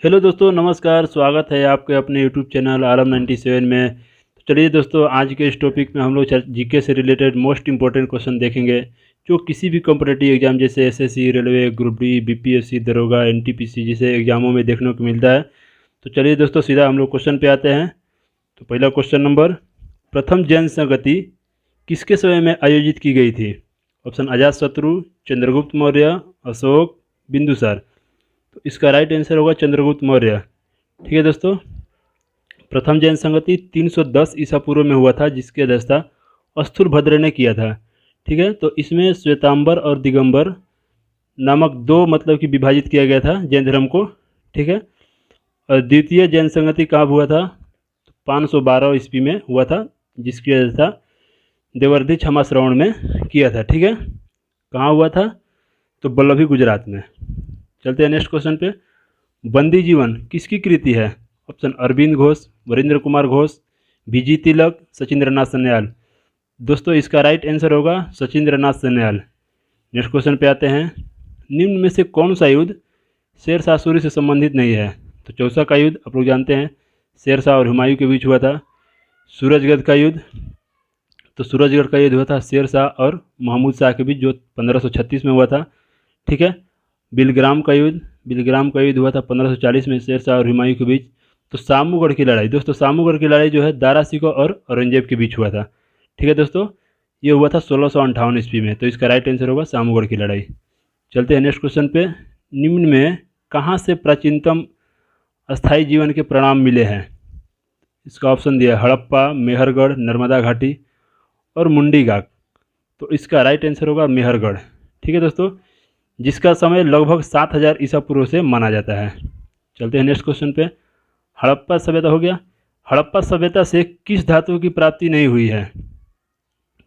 Hello दोस्तों, नमस्कार। स्वागत है आपके अपने यूट्यूब चैनल आलम 97 में। तो चलिए दोस्तों, आज के इस टॉपिक में हम लोग जीके से रिलेटेड मोस्ट इंपॉर्टेंट क्वेश्चन देखेंगे जो किसी भी कॉम्पिटिटिव एग्जाम जैसे SSC, railway, group D, BPSC, दरोगा, एनटीपीसी जैसे एग्जामों में देखने को मिलता है। तो चलिए दोस्तों, सीधा हम लोग क्वेश्चन पे आते हैं। तो पहला क्वेश्चन नंबर, प्रथम जैन संगति किसके समय में आयोजित की गई थी? ऑप्शन अजातशत्रु, चंद्रगुप्त मौर्य, अशोक, बिंदुसार। तो इसका राइट आंसर होगा चंद्रगुप्त मौर्य। ठीक है दोस्तों, प्रथम जैन संगति 310 ईसा पूर्व में हुआ था, जिसकी अध्यक्षता स्थूलभद्र ने किया था। ठीक है, तो इसमें श्वेतांबर और दिगंबर नामक दो मतलब कि विभाजित किया गया था जैन धर्म को। ठीक है, और द्वितीय जैन संगति कब हुआ था? 512 ईस्वी में हुआ था, जिसकी अध्यक्षता देवर्धि क्षमा श्रवण में किया था। ठीक है, कहाँ हुआ था? तो बल्लभी, गुजरात में। चलते हैं नेक्स्ट क्वेश्चन पे। बंदी जीवन किसकी कृति है? ऑप्शन अरविंद घोष, वरिंद्र कुमार घोष, बीजी तिलक, सचिंद्रनाथ सन्याल। दोस्तों इसका राइट आंसर होगा सचिंद्रनाथ सन्याल। नेक्स्ट क्वेश्चन पे आते हैं। निम्न में से कौन सा युद्ध शेरशाह सूरी से संबंधित नहीं है? तो चौसा का युद्ध आप लोग जानते हैं, शेरशाह और हुमायूं के बीच हुआ था। सूरजगढ़ का युद्ध, तो सूरजगढ़ का युद्ध हुआ था शेरशाह और महमूद शाह के बीच, जो 1536 में हुआ था। ठीक है, बिलग्राम का युद्ध हुआ था 1540 में शेरशाह और हुमायूं के बीच। तो सामूगढ़ की लड़ाई, दोस्तों सामूगढ़ की लड़ाई जो है दारा सिकोह और औरंगजेब के बीच हुआ था। ठीक है दोस्तों, ये हुआ था 1658 ईस्वी में। तो इसका राइट आंसर होगा सामूगढ़ की लड़ाई। चलते हैं नेक्स्ट क्वेश्चन पे। निम्न में कहाँ से प्राचीनतम अस्थायी जीवन के प्रमाण मिले हैं? इसका ऑप्शन दिया है हड़प्पा, मेहरगढ़, नर्मदा घाटी और मुंडी घाट। तो इसका राइट आंसर होगा मेहरगढ़। ठीक है दोस्तों, जिसका समय लगभग 7000 ईसा पूर्व से माना जाता है। चलते हैं नेक्स्ट क्वेश्चन पे। हड़प्पा सभ्यता हो गया। हड़प्पा सभ्यता से किस धातु की प्राप्ति नहीं हुई है?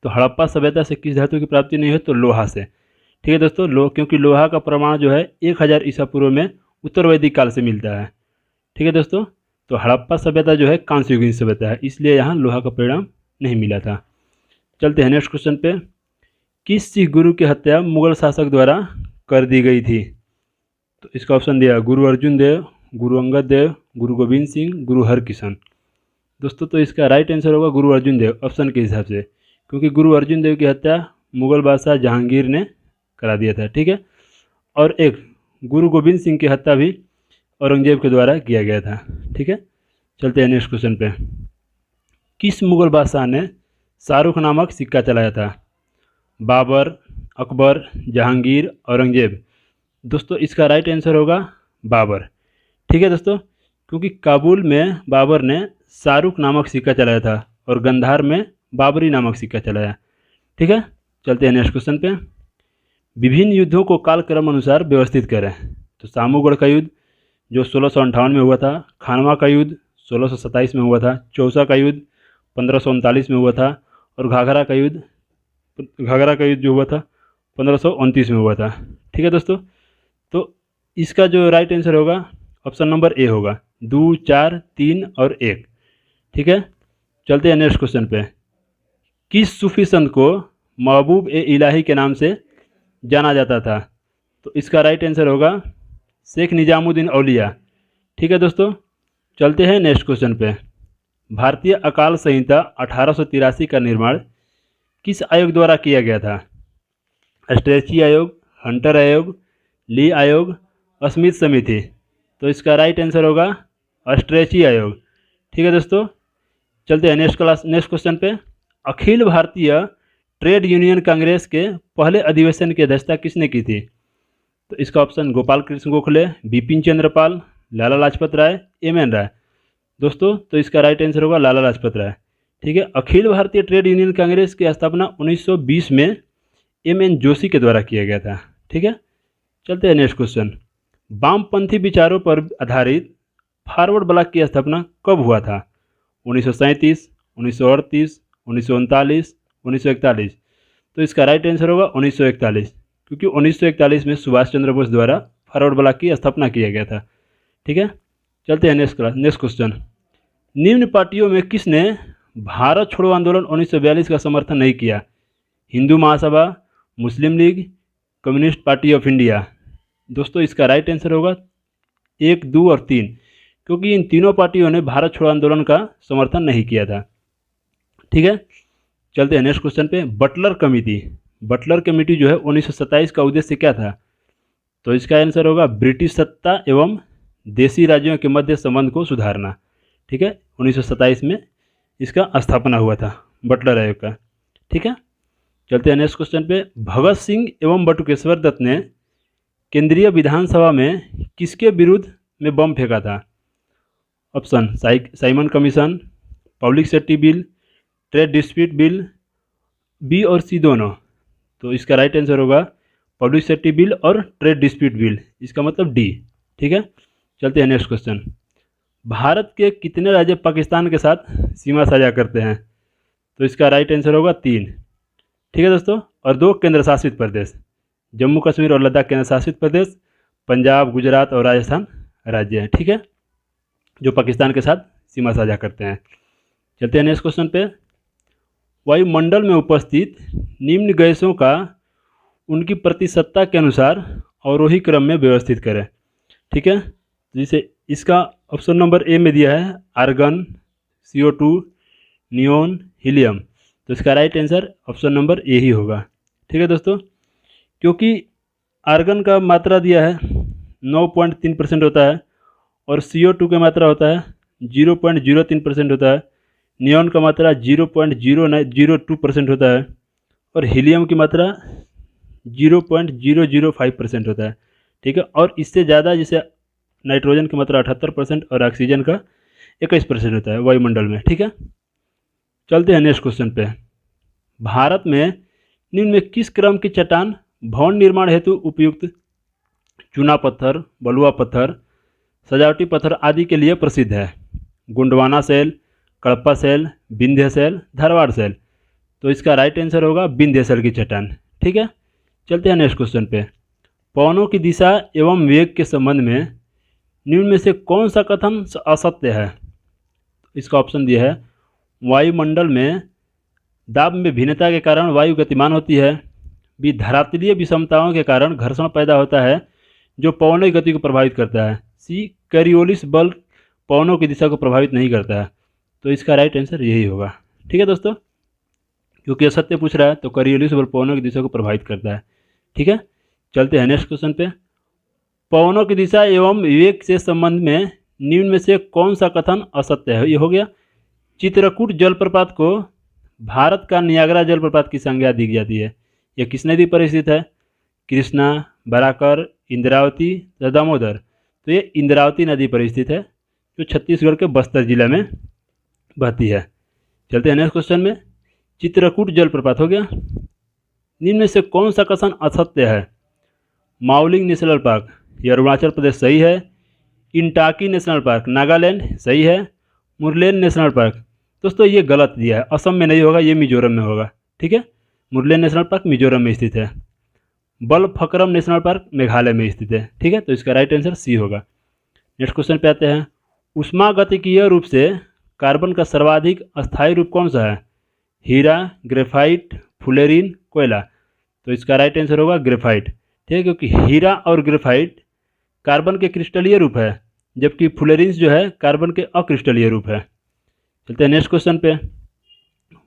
तो हड़प्पा सभ्यता से किस धातु की प्राप्ति नहीं हुई? तो लोहा से। ठीक है दोस्तों, क्योंकि लोहा का प्रमाण जो है 1000 ईसा पूर्व में उत्तर वैदिक काल से मिलता है। ठीक है दोस्तों, तो हड़प्पा सभ्यता जो है कांस्ययुगीन सभ्यता है, इसलिए यहाँ लोहा का परिणाम नहीं मिला था। चलते हैं नेक्स्ट क्वेश्चन पे। किस सिख गुरु की हत्या मुगल शासक द्वारा कर दी गई थी? तो इसका ऑप्शन दिया गुरु अर्जुन देव, गुरु अंगद देव, गुरु गोविंद सिंह, गुरु हरकिशन। दोस्तों तो इसका राइट आंसर होगा गुरु अर्जुन देव, ऑप्शन के हिसाब से, क्योंकि गुरु अर्जुन देव की हत्या मुगल बादशाह जहांगीर ने करा दिया था। ठीक है, और एक गुरु गोविंद सिंह की हत्या भी औरंगजेब के द्वारा किया गया था। ठीक है, चलते हैं नेक्स्ट क्वेश्चन पे। किस मुगल बादशाह ने शाहरुख नामक सिक्का चलाया था? बाबर, अकबर, जहांगीर, औरंगजेब। दोस्तों इसका राइट आंसर होगा बाबर। ठीक है दोस्तों, क्योंकि काबुल में बाबर ने शाहरुख नामक सिक्का चलाया था और गंधार में बाबरी नामक सिक्का चलाया। ठीक है, चलते हैं नेक्स्ट क्वेश्चन पे। विभिन्न युद्धों को कालक्रम अनुसार व्यवस्थित करें। तो सामूगढ़ का युद्ध जो 1658 में हुआ था, खानवा का युद्ध 1627 में हुआ था, चौसा का युद्ध 1539 में हुआ था, और घाघरा का युद्ध जो हुआ था 1529 में हुआ था। ठीक है दोस्तों, तो इसका जो राइट आंसर होगा ऑप्शन नंबर ए होगा, 2, 4, 3 और 1। ठीक है, चलते हैं नेक्स्ट क्वेश्चन पे। किस सूफी संत को महबूब ए इलाही के नाम से जाना जाता था? तो इसका राइट आंसर होगा शेख निजामुद्दीन औलिया। ठीक है दोस्तों, चलते हैं नेक्स्ट क्वेश्चन पे। भारतीय अकाल संहिता 1883 का निर्माण किस आयोग द्वारा किया गया था? स्ट्रेची आयोग, हंटर आयोग, ली आयोग, स्मिथ समिति। तो इसका राइट आंसर होगा स्ट्रेची आयोग। ठीक है दोस्तों, चलते हैं नेक्स्ट क्वेश्चन पे। अखिल भारतीय ट्रेड यूनियन कांग्रेस के पहले अधिवेशन की अध्यक्षता किसने की थी? तो इसका ऑप्शन गोपाल कृष्ण गोखले, बिपिन चंद्र पाल, लाला लाजपत राय, एम.एन. राय। दोस्तों तो इसका राइट आंसर होगा लाला लाजपत राय। ठीक है, अखिल भारतीय ट्रेड यूनियन कांग्रेस की स्थापना 1920 में एम.एन. जोशी के द्वारा किया गया था। ठीक है, चलते हैं नेक्स्ट क्वेश्चन। वामपंथी विचारों पर आधारित फॉरवर्ड ब्लॉक की स्थापना कब हुआ था? 1937, 1938, 1939, 1941। तो इसका राइट आंसर होगा 1941, क्योंकि 1941 में सुभाष चंद्र बोस द्वारा फॉरवर्ड ब्लॉक की स्थापना किया गया था। ठीक है, चलते हैं नेक्स्ट क्वेश्चन। निम्न पार्टियों में किसने भारत छोड़ो आंदोलन 1942 का समर्थन नहीं किया? Hindu Mahasabha, Muslim League, Communist Party of India. दोस्तों इसका राइट आंसर होगा 1, 2 और 3, क्योंकि इन तीनों पार्टियों ने भारत छोड़ो आंदोलन का समर्थन नहीं किया था। ठीक है, चलते हैं नेक्स्ट क्वेश्चन पे। बटलर कमेटी जो है 1927 का उद्देश्य क्या था? तो इसका आंसर होगा ब्रिटिश सत्ता एवं देशी राज्यों के मध्य संबंध को सुधारना। ठीक है, 1927 में इसका स्थापना हुआ था बटलर आयोग का। ठीक है, चलते हैं नेक्स्ट क्वेश्चन पे। भगत सिंह एवं बटुकेश्वर दत्त ने केंद्रीय विधानसभा में किसके विरुद्ध में बम फेंका था? Option Simon commission, public safety bill, trade dispute bill, B और सी दोनों। तो इसका राइट आंसर होगा पब्लिक सेफ्टी बिल और ट्रेड डिस्प्यूट बिल, इसका मतलब डी। ठीक है, चलते हैं नेक्स्ट क्वेश्चन। भारत के कितने राज्य पाकिस्तान के साथ सीमा साझा करते हैं? तो इसका राइट आंसर होगा 3। ठीक है दोस्तों, और 2 केंद्र शासित प्रदेश, जम्मू कश्मीर और लद्दाख केंद्र शासित प्रदेश, पंजाब, गुजरात और राजस्थान राज्य हैं। ठीक है, जो पाकिस्तान के साथ सीमा साझा करते हैं। चलते हैं नेक्स्ट क्वेश्चन पे। वायुमंडल में उपस्थित निम्न गैसों का उनकी प्रतिशतता के अनुसार अवरोही क्रम में व्यवस्थित करें। ठीक है, जैसे इसका ऑप्शन नंबर ए में दिया है आर्गन, CO2, नियोन, हीलियम। तो इसका right answer option number A ही होगा। ठीक है दोस्तों, क्योंकि आर्गन का मात्रा दिया है 9.3% होता है, और CO2 का मात्रा होता है 0.03% होता है, नियोन का मात्रा 0.002% होता है, और हीलियम की मात्रा 0.005% होता है। ठीक है, और इससे ज़्यादा जैसे नाइट्रोजन की मात्रा 78% और ऑक्सीजन का 21% होता है वायुमंडल में। ठीक है, चलते हैं नेक्स्ट क्वेश्चन पे। भारत में निम्न में किस क्रम की चट्टान भवन निर्माण हेतु उपयुक्त चूना पत्थर, बलुआ पत्थर, सजावटी पत्थर आदि के लिए प्रसिद्ध है? गोंडवाना शैल, कड़प्पा शैल, विंध्य शैल, धारवाड़ शैल। तो इसका राइट आंसर होगा विंध्य शैल की चट्टान। ठीक है, चलते हैं नेक्स्ट क्वेश्चन पे। पवनों की दिशा एवं वेग के संबंध में निम्न में से कौन सा कथन असत्य है? इसका ऑप्शन दिया है वायुमंडल में दाब में भिन्नता के कारण वायु गतिमान होती है, बी धरातलीय विषमताओं के कारण घर्षण पैदा होता है जो पवनों की गति को प्रभावित करता है, सी करियोलिस बल पवनों की दिशा को प्रभावित नहीं करता है। तो इसका राइट आंसर यही होगा। ठीक है दोस्तों, क्योंकि असत्य पूछ रहा है तो करियोलिस बल पवनों की दिशा को प्रभावित करता है। ठीक है, चलते हैं नेक्स्ट क्वेश्चन पे। पवनों की दिशा एवं वेग से संबंध में निम्न में से कौन सा कथन असत्य है? ये हो गया चित्रकूट जलप्रपात को भारत का नियाग्रा जलप्रपात की संज्ञा दी जाती है। यह किस नदी पर स्थित है? कृष्णा, बराकर, इंद्रावती या दामोदर। तो ये इंद्रावती नदी पर स्थित है, जो छत्तीसगढ़ के बस्तर जिला में बहती है। चलते हैं नेक्स्ट क्वेश्चन में। चित्रकूट जलप्रपात हो गया। निम्न में से कौन सा कथन असत्य है? माउलिंग नेशनल पार्क, ये अरुणाचल प्रदेश, सही है। इंटाकी नेशनल पार्क, नागालैंड, सही है। मुरलेन नेशनल पार्क, दोस्तों ये गलत दिया है, असम में नहीं होगा, ये मिजोरम में होगा। ठीक है, मुरलेन नेशनल पार्क मिजोरम में स्थित है। बलफक्रम नेशनल पार्क मेघालय में स्थित है। ठीक है, तो इसका राइट आंसर सी होगा। नेक्स्ट क्वेश्चन पे आते हैं। उष्मागतिकीय रूप से कार्बन का सर्वाधिक अस्थायी रूप कौन सा है? हीरा, ग्रेफाइट, फुलेरिन, कोयला। तो इसका राइट आंसर होगा ग्रेफाइट। ठीक है, क्योंकि हीरा और ग्रेफाइट कार्बन के क्रिस्टलीय रूप है, जबकि फुलेरिन्स जो है कार्बन के अक्रिस्टलीय रूप है। चलते हैं नेक्स्ट क्वेश्चन पे।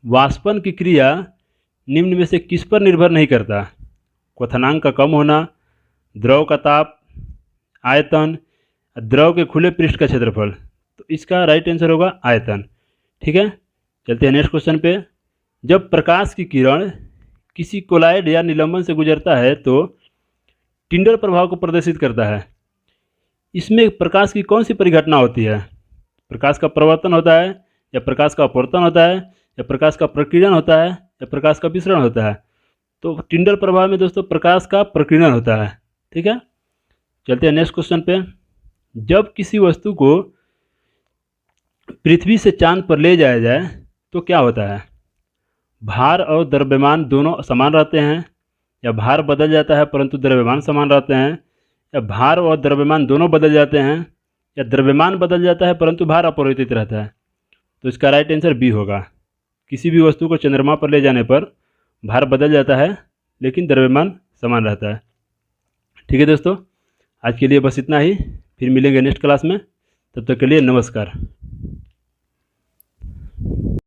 वाष्पन की क्रिया निम्न में से किस पर निर्भर नहीं करता? क्वथनांक का कम होना, द्रव का ताप, आयतन, द्रव के खुले पृष्ठ का क्षेत्रफल। तो इसका राइट आंसर होगा आयतन। ठीक है, चलते हैं नेक्स्ट क्वेश्चन पे। जब प्रकाश की किरण किसी कोलाइड या निलंबन से गुजरता है तो टिंडल प्रभाव को प्रदर्शित करता है। इसमें प्रकाश की कौन सी परिघटना होती है? प्रकाश का प्रवर्तन होता है, या प्रकाश का अपवर्तन होता है, या प्रकाश का प्रकीर्णन होता है, या प्रकाश का विसरण होता है? तो टिंडल प्रभाव में दोस्तों प्रकाश का प्रकीर्णन होता है। ठीक है, चलते हैं नेक्स्ट क्वेश्चन पे। जब किसी वस्तु को पृथ्वी से चांद पर ले जाया जाए तो क्या होता है? भार और द्रव्यमान दोनों समान रहते हैं, या भार बदल जाता है परंतु द्रव्यमान समान रहते हैं, या भार और द्रव्यमान दोनों बदल जाते हैं, या द्रव्यमान बदल जाता है परंतु भार अपरिवर्तित रहता है? तो इसका राइट आंसर बी होगा। किसी भी वस्तु को चंद्रमा पर ले जाने पर भार बदल जाता है लेकिन द्रव्यमान समान रहता है। ठीक है दोस्तों, आज के लिए बस इतना ही। फिर मिलेंगे नेक्स्ट क्लास में, तब तक के लिए नमस्कार।